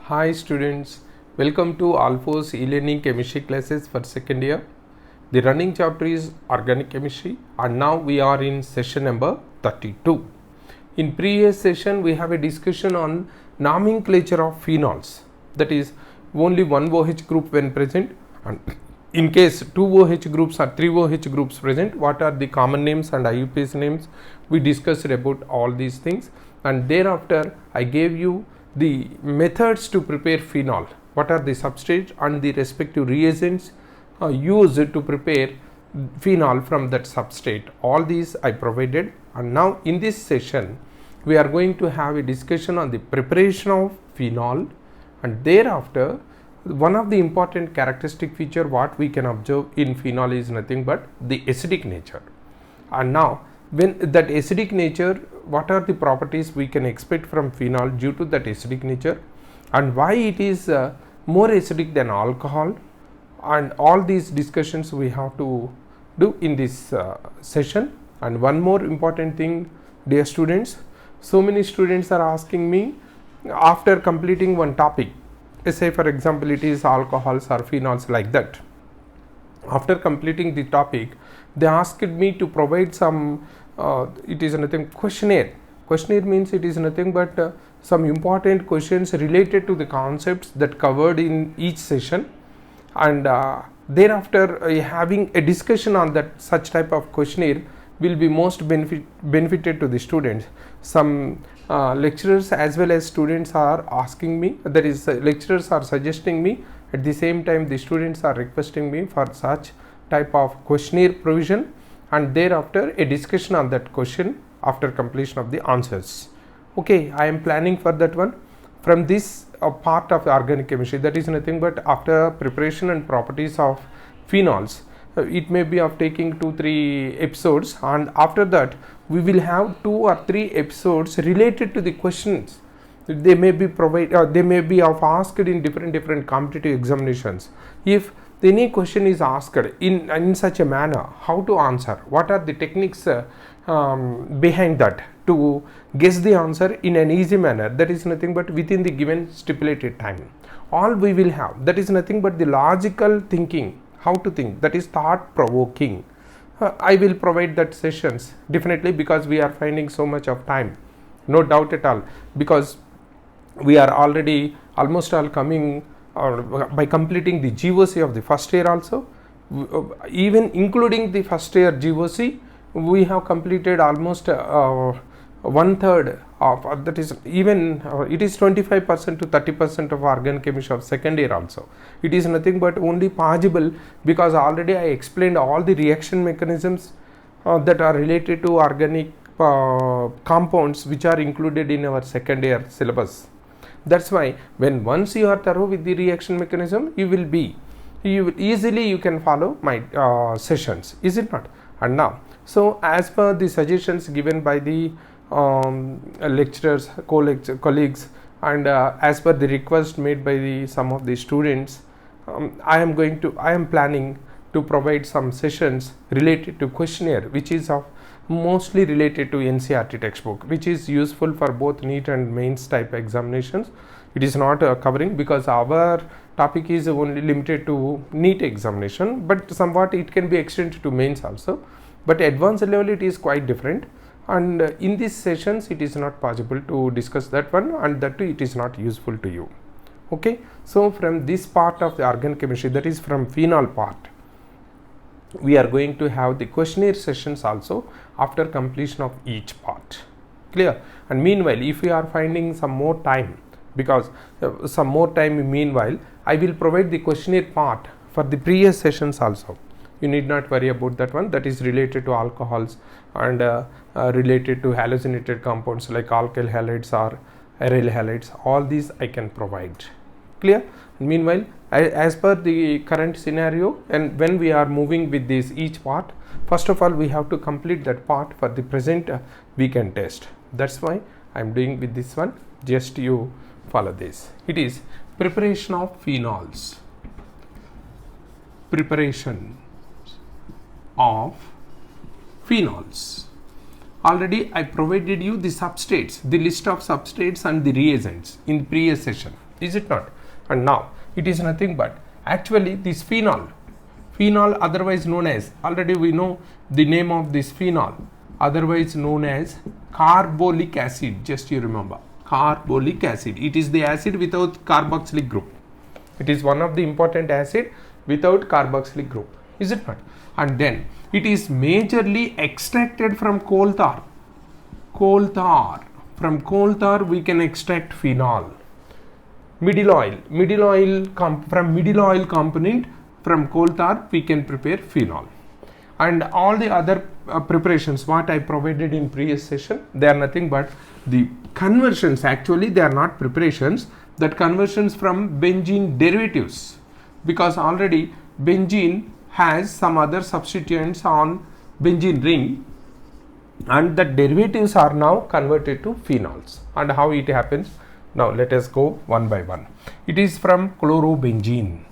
Hi students, welcome to Alphos e-learning chemistry classes for second year. The running chapter is organic chemistry and now we are in session number 32. In previous session we have a discussion on nomenclature of phenols, that is only one OH group when present, and in case two OH groups or three OH groups present, what are the common names and IUPAC names. We discussed about all these things, and thereafter I gave you the methods to prepare phenol, what are the substrates and the respective reagents used to prepare phenol from that substrate. All these I provided, and now in this session we are going to have a discussion on the preparation of phenol, and thereafter one of the important characteristic feature what we can observe in phenol is nothing but the acidic nature. And now when that acidic nature, what are the properties we can expect from phenol due to that acidic nature, and why it is more acidic than alcohol, and all these discussions we have to do in this session. And one more important thing, dear students, so many students are asking me after completing one topic, say for example it is alcohols or phenols, like that. After completing the topic, they asked me to provide some it is nothing questionnaire. Questionnaire means it is nothing but some important questions related to the concepts that covered in each session, and thereafter having a discussion on that such type of questionnaire will be most benefited to the students. Some lecturers as well as students are asking me, that is lecturers are suggesting me, at the same time the students are requesting me for such type of questionnaire provision, and thereafter a discussion on that question after completion of the answers. Okay, I am planning for that one. From this part of organic chemistry, that is nothing but after preparation and properties of phenols, it may be of taking 2-3 episodes, and after that we will have 2 or 3 episodes related to the questions. They may be they may be of asked in different competitive examinations. If any question is asked in such a manner, how to answer, what are the techniques behind that to guess the answer in an easy manner, that is nothing but within the given stipulated time. All we will have, that is nothing but the logical thinking, how to think, that is thought provoking. I will provide that sessions definitely, because we are finding so much of time, no doubt at all, because we are already almost all coming by completing the GOC of the first year also. Even including the first year GOC, we have completed almost 1/3 of that, is even it is 25% to 30% of organic chemistry of second year also. It is nothing but only possible because already I explained all the reaction mechanisms that are related to organic compounds which are included in our second year syllabus. That's why when once you are thorough with the reaction mechanism, you will easily you can follow my sessions, is it not? And now, so as per the suggestions given by the lecturers, colleagues, and as per the request made by some of the students, I am planning to provide some sessions related to questionnaire, which is of mostly related to NCERT textbook, which is useful for both NEET and mains type examinations. It is not covering, because our topic is only limited to NEET examination, but somewhat it can be extended to mains also, but advanced level it is quite different, and in these sessions it is not possible to discuss that one, and that too it is not useful to you. Okay, so from this part of the organic chemistry, that is from phenol part, we are going to have the questionnaire sessions also after completion of each part. Clear? And meanwhile, if we are finding some more time, because some more time meanwhile, I will provide the questionnaire part for the previous sessions also. You need not worry about that one. That is related to alcohols and related to halogenic compounds like alkyl halides or aryl halides. All these I can provide. Clear? Meanwhile, as per the current scenario, and when we are moving with this each part, first of all we have to complete that part for the present weekend test. That's why I am doing with this one. Just you follow this. It is preparation of phenols. Preparation of phenols. Already I provided you the substrates, the list of substrates and the reagents in the previous session. is it not? And now it is nothing but actually this phenol otherwise known as, already we know the name of this phenol, otherwise known as carbolic acid. Just you remember, carbolic acid, it is the acid without carboxylic group. It is one of the important acid without carboxylic group, is it not? And then it is majorly extracted from coal tar. From coal tar we can extract phenol. Middle oil from middle oil component from coal tar we can prepare phenol. And all the other preparations what I provided in previous session, they are nothing but the conversions. Actually they are not preparations, that conversions from benzene derivatives, because already benzene has some other substituents on benzene ring, and the derivatives are now converted to phenols. And how it happens? Now let us go one by one. It is from chlorobenzene.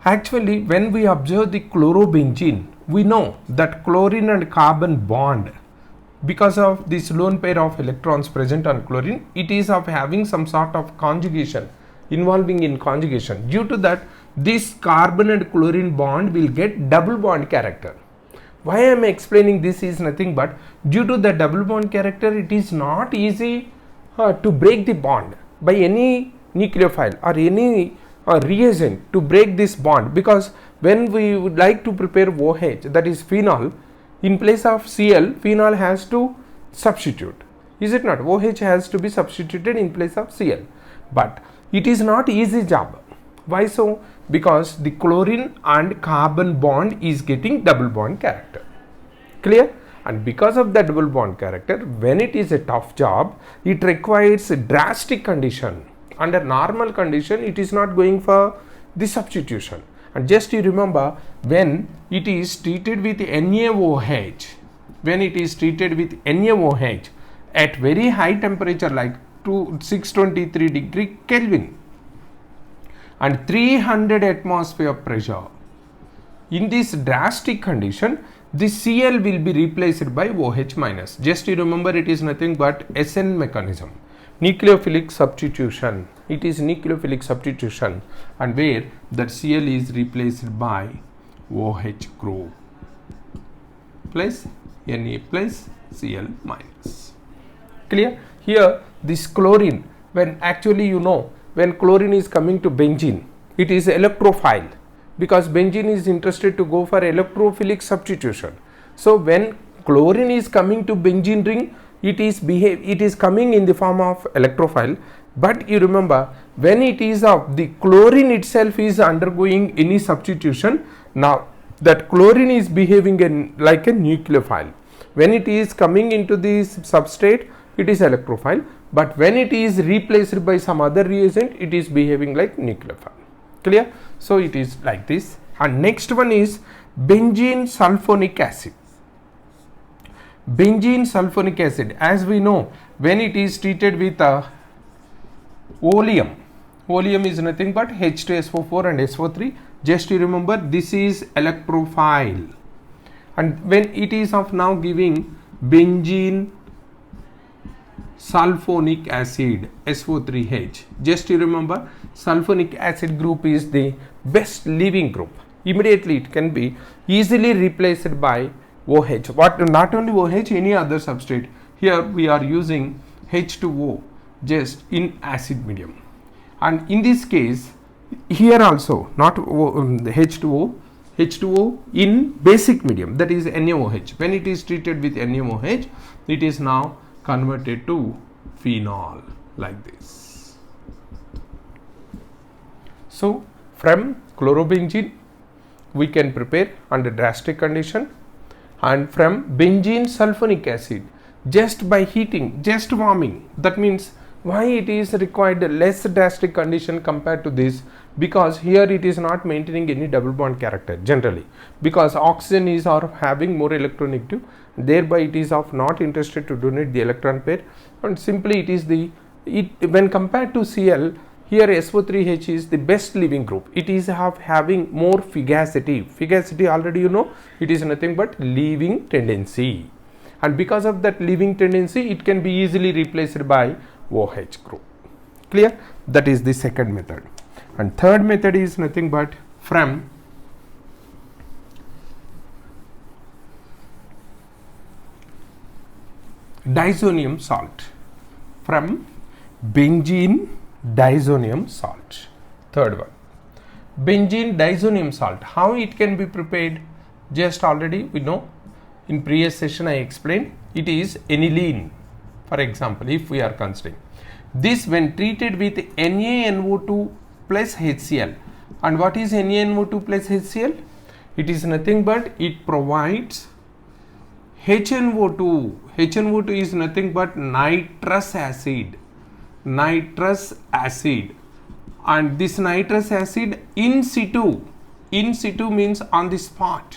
Actually, when we observe the chlorobenzene, we know that chlorine and carbon bond, because of this lone pair of electrons present on chlorine, it is of having some sort of conjugation, involving in conjugation. Due to that, this carbon and chlorine bond will get double bond character. Why I am explaining this is nothing but due to the double bond character, it is not easy to break the bond by any nucleophile or any reagent to break this bond, because when we would like to prepare OH, that is phenol, in place of Cl, phenol has to substitute, is it not? OH has to be substituted in place of Cl, but it is not easy job. Why so? Because the chlorine and carbon bond is getting double bond character. Clear? And because of that double bond character, when it is a tough job, it requires a drastic condition. Under normal condition, it is not going for the substitution. And just you remember, when it is treated with NaOH, at very high temperature like 623 degree Kelvin and 300 atmosphere pressure, in this drastic condition, the Cl will be replaced by OH minus. Just you remember, it is nothing but SN mechanism, nucleophilic substitution. It is nucleophilic substitution, and where that Cl is replaced by OH group plus Na plus Cl minus. Clear? Here this chlorine, when actually you know, when chlorine is coming to benzene, it is electrophile, because benzene is interested to go for electrophilic substitution. So when chlorine is coming to benzene ring, it is coming in the form of electrophile. But you remember, when it is of the chlorine itself is undergoing any substitution, now that chlorine is behaving like a nucleophile. When it is coming into this substrate, it is electrophile, but when it is replaced by some other reagent, it is behaving like nucleophile. Clear? So it is like this. And next one is benzene sulfonic acid. Benzene sulfonic acid, as we know, when it is treated with oleum is nothing but H2SO4 and SO3. Just you remember, this is electrophile, and when it is of now giving benzene sulfonic acid SO3H, just you remember, sulfonic acid group is the best leaving group. Immediately it can be easily replaced by OH. What, not only OH, any other substrate. Here we are using H2O just in acid medium, and in this case here also not H2O in basic medium, that is NaOH. When it is treated with NaOH, it is now converted to phenol like this. So from chlorobenzene we can prepare under drastic condition, and from benzene sulfonic acid just by heating, just warming. That means why it is required less drastic condition compared to this, because here it is not maintaining any double bond character generally, because oxygen is having more electronegative, thereby it is of not interested to donate the electron pair, and simply it is when compared to Cl, here SO3H is the best leaving group. It is having more fugacity. Fugacity already you know, it is nothing but leaving tendency, and because of that leaving tendency, it can be easily replaced by OH group. Clear? That is the second method. And third method is nothing but from diazonium salt. From benzene diazonium salt. Third one. Benzene diazonium salt. How it can be prepared? Just already we know. In previous session I explained. It is aniline. For example, if we are considering this, when treated with NaNO2 plus HCl. And what is NaNO2 plus HCl? It is nothing but it provides HNO2. HNO2 is nothing but nitrous acid. Nitrous acid. And this nitrous acid in situ. In situ means on the spot.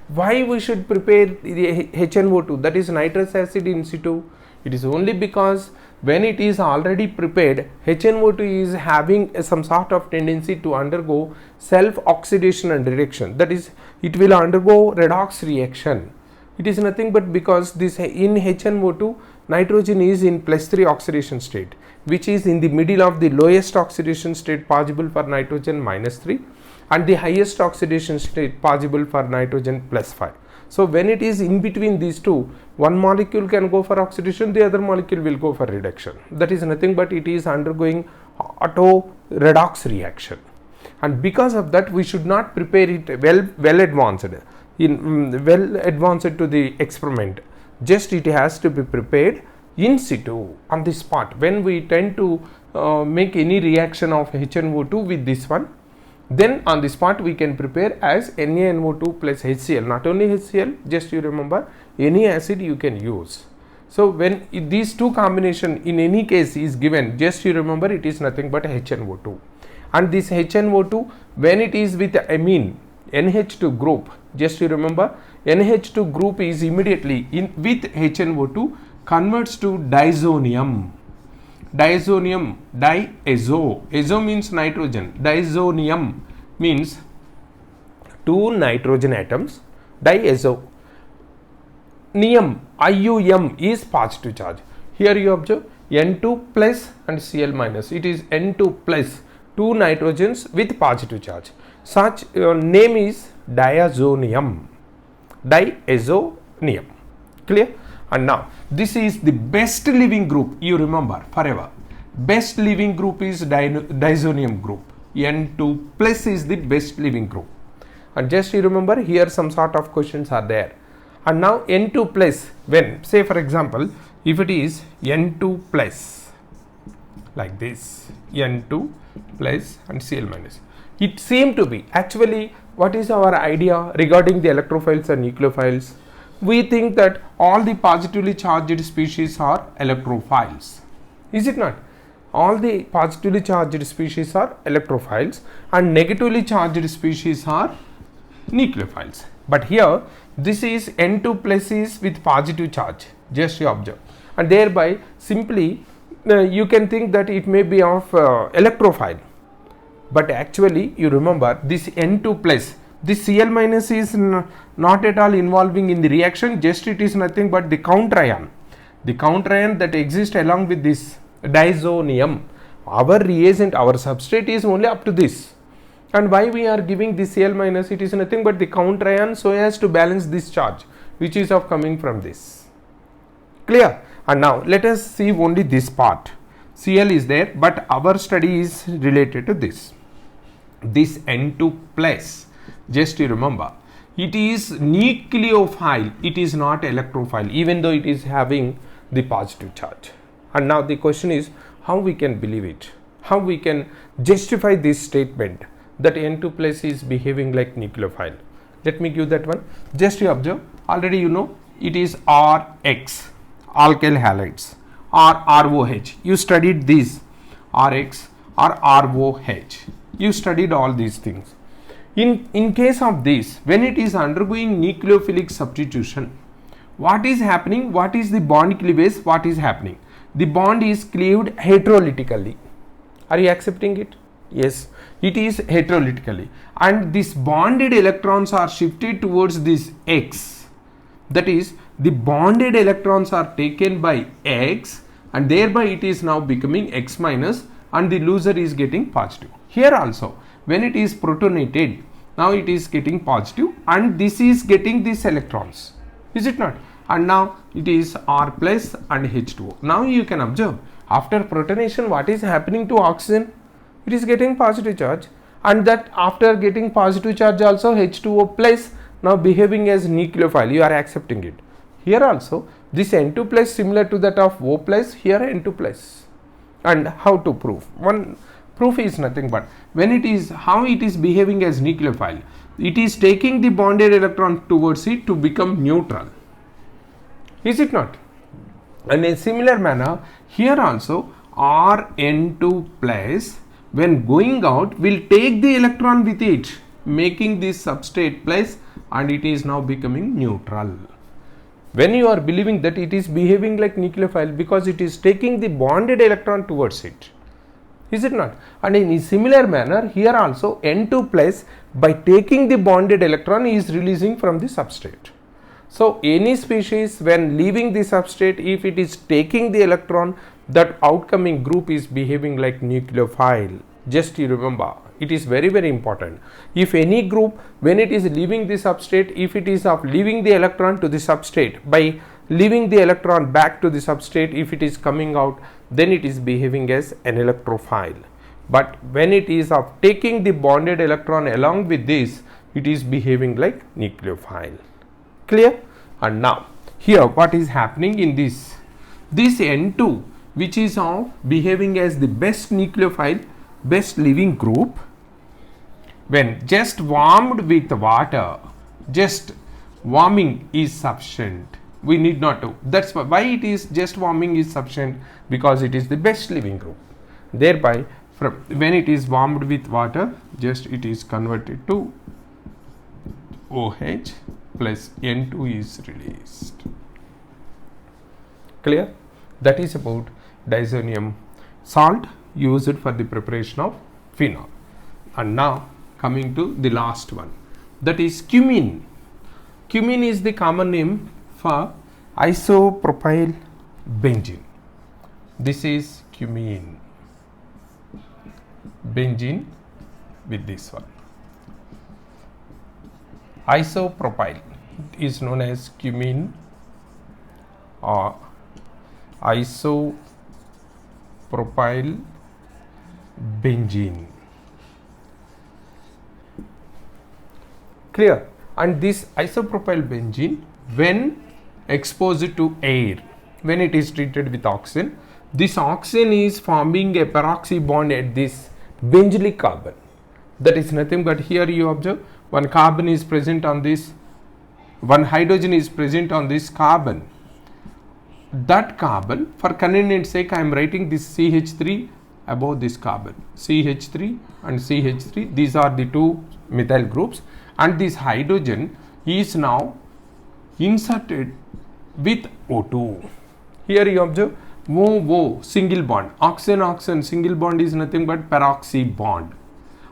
Why we should prepare the HNO2, that is nitrous acid in situ? It is only because when it is already prepared, HNO2 is having some sort of tendency to undergo self-oxidation and reduction. That is, it will undergo redox reaction. It is nothing but because this in HNO2, nitrogen is in +3 oxidation state, which is in the middle of the lowest oxidation state possible for nitrogen -3 and the highest oxidation state possible for nitrogen +5. So when it is in between these two, one molecule can go for oxidation, the other molecule will go for reduction. That is nothing but it is undergoing auto redox reaction. And because of that, we should not prepare it well advanced to the experiment. Just it has to be prepared in situ, on the spot. When we tend to make any reaction of HNO2 with this one, then on the spot we can prepare as NaNO2 plus HCl. Not only HCl, just you remember any acid you can use. So when these two combination in any case is given, just you remember it is nothing but HNO2. And this HNO2, when it is with amine NH2 group, just you remember NH2 group is immediately with HNO2 converts to diazonium. Diazonium, diazo. Azo means nitrogen. Diazonium means two nitrogen atoms. Diazo. Nium, IUM is positive charge. Here you observe N2 plus and Cl minus. It is N2 plus, two nitrogens with positive charge. Such name is diazonium. Diazonium. Clear? And now this is the best living group, you remember forever. Best living group is diazonium group. N2 plus is the best living group. And just you remember here some sort of questions are there. And now N2 plus, when say for example if it is N2 plus like this, N2 plus and Cl minus, it seemed to be actually what is our idea regarding the electrophiles and nucleophiles? We think that all the positively charged species are electrophiles. Is it not? All the positively charged species are electrophiles and negatively charged species are nucleophiles. But here this is N2 plus is with positive charge, just you observe, and thereby simply you can think that it may be of electrophile. But actually you remember this N2 plus, this Cl minus is not at all involving in the reaction, just it is nothing but the counter ion. The counter ion that exists along with this diazonium. Our reagent, our substrate is only up to this. And why we are giving this Cl minus? It is nothing but the counter ion so as to balance this charge which is of coming from this. Clear? And now let us see only this part. Cl is there, but our study is related to this. This N2 plus, just you remember, it is nucleophile, it is not electrophile, even though it is having the positive charge. And now the question is how we can believe it, how we can justify this statement that N2 plus is behaving like nucleophile. Let me give that one. Just you observe, already you know it is RX, alkyl halides, or ROH. You studied these RX or ROH. You studied all these things. In case of this, when it is undergoing nucleophilic substitution, what is happening? What is the bond cleavage? What is happening? The bond is cleaved heterolytically. Are you accepting it? Yes, it is heterolytically, and these bonded electrons are shifted towards this X. That is, the bonded electrons are taken by X, and thereby it is now becoming X minus, and the loser is getting positive. Here also, when it is protonated, now it is getting positive and this is getting these electrons, is it not? And now it is R plus and H2O. Now you can observe, after protonation, what is happening to oxygen? It is getting positive charge, and that after getting positive charge also H2O plus now behaving as nucleophile, you are accepting it. Here also this N2 plus similar to that of O plus, here N2 plus. And how to prove? One proof is nothing but when it is, how it is behaving as nucleophile, it is taking the bonded electron towards it to become neutral, is it not? And in a similar manner here also Rn2 plus when going out will take the electron with it, making this substrate plus, and it is now becoming neutral. When you are believing that it is behaving like nucleophile because it is taking the bonded electron towards it, is it not? And in a similar manner here also N2 plus by taking the bonded electron is releasing from the substrate. So any species when leaving the substrate, if it is taking the electron, that outcoming group is behaving like nucleophile. Just you remember, it is very important. If any group when it is leaving the substrate, if it is of leaving the electron to the substrate, by leaving the electron back to the substrate, if it is coming out, then it is behaving as an electrophile. But when it is of taking the bonded electron along with this, it is behaving like nucleophile. Clear? And now here what is happening in this N2, which is of behaving as the best nucleophile, best living group, when just warmed with water, just warming is sufficient. We need not to. That's why it is just warming is sufficient, because it is the best living group. Thereby, from when it is warmed with water, just it is converted to OH plus N2 is released. Clear? That is about diazonium salt used for the preparation of phenol. And now coming to the last one, that is cumene. Cumene is the common name for isopropyl benzene. This is cumene, benzene with this one. Isopropyl is known as cumene or isopropyl benzene. Clear? And this isopropyl benzene, when exposed to air, when it is treated with oxygen, this oxygen is forming a peroxy bond at this benzylic carbon. That is nothing but, here you observe, one carbon is present on this, one hydrogen is present on this carbon. That carbon, for convenience sake, I am writing this CH3 above this carbon, CH3 and CH3, these are the two methyl groups, and this hydrogen is now inserted with O2. Here you observe O single bond, oxygen single bond is nothing but peroxy bond,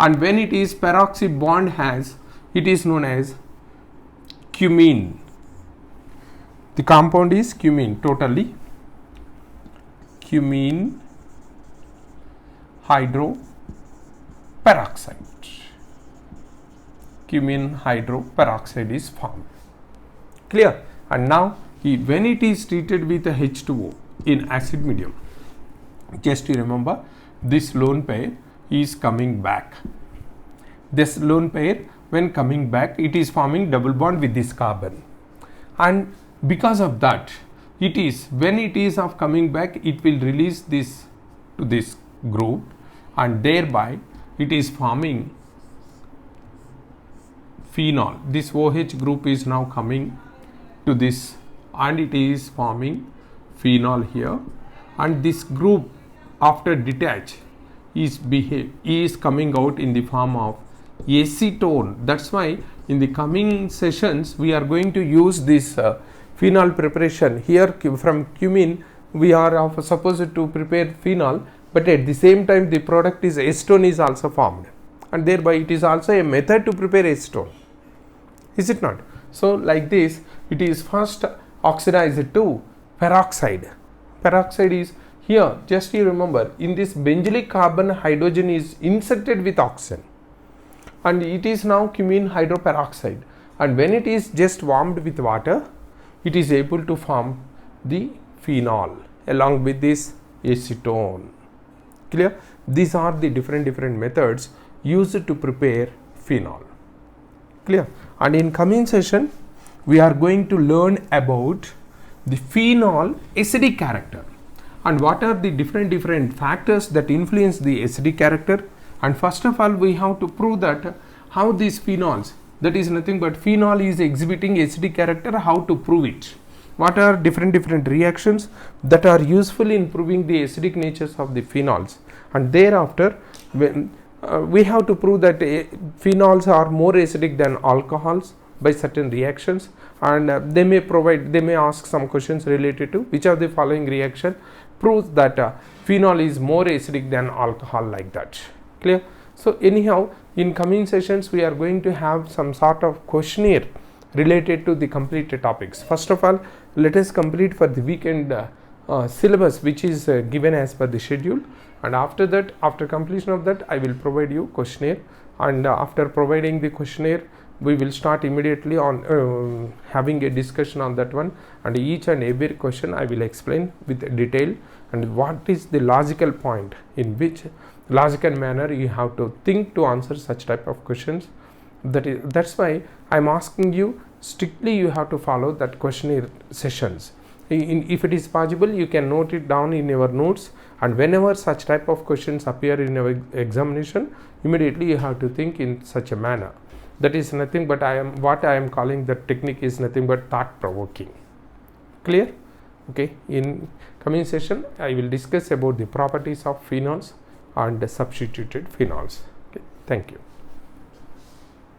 and when it is peroxy bond has, it is known as cumene. The compound is cumene, totally cumene hydroperoxide. Cumene hydroperoxide is formed. Clear? And now when it is treated with a H2O in acid medium, just you remember, this lone pair is coming back. This lone pair, when coming back, it is forming double bond with this carbon, and because of that, it is, when it is of coming back, it will release this to this group, and thereby it is forming phenol. This OH group is now coming to this, and it is forming phenol here, and this group after detach is coming out in the form of acetone. That's why in the coming sessions we are going to use this phenol preparation. Here from cumene we are supposed to prepare phenol, but at the same time the product is acetone is also formed, and thereby it is also a method to prepare acetone, is it not? So like this, it is first oxidized to peroxide. Peroxide is, Here just you remember, in this benzylic carbon hydrogen is inserted with oxygen and it is now cumene hydroperoxide, and when it is just warmed with water, it is able to form the phenol along with this acetone. Clear? These are the different methods used to prepare phenol. Clear? And in coming session we are going to learn about the phenol acidic character and what are the different factors that influence the acidic character. And first of all, we have to prove that how these phenols, that is nothing but phenol is exhibiting acidic character, how to prove it. What are different reactions that are useful in proving the acidic natures of the phenols, and thereafter when we have to prove that phenols are more acidic than alcohols by certain reactions, and they may ask some questions related to which of the following reaction proves that phenol is more acidic than alcohol, like that. Clear? So anyhow, in coming sessions we are going to have some sort of questionnaire related to the completed topics. First of all, let us complete for the weekend syllabus which is given as per the schedule, and after that, after completion of that, I will provide you questionnaire, and after providing the questionnaire we will start immediately on having a discussion on that one, and each and every question I will explain with detail and what is the logical point, in which logical manner you have to think to answer such type of questions. That's why I am asking you strictly you have to follow that questionnaire sessions. If it is possible, you can note it down in your notes, and whenever such type of questions appear in your examination, immediately you have to think in such a manner. That is nothing but what I am calling the technique is nothing but thought provoking. Clear? Okay, in coming session I will discuss about the properties of phenols and substituted phenols. Okay, thank you.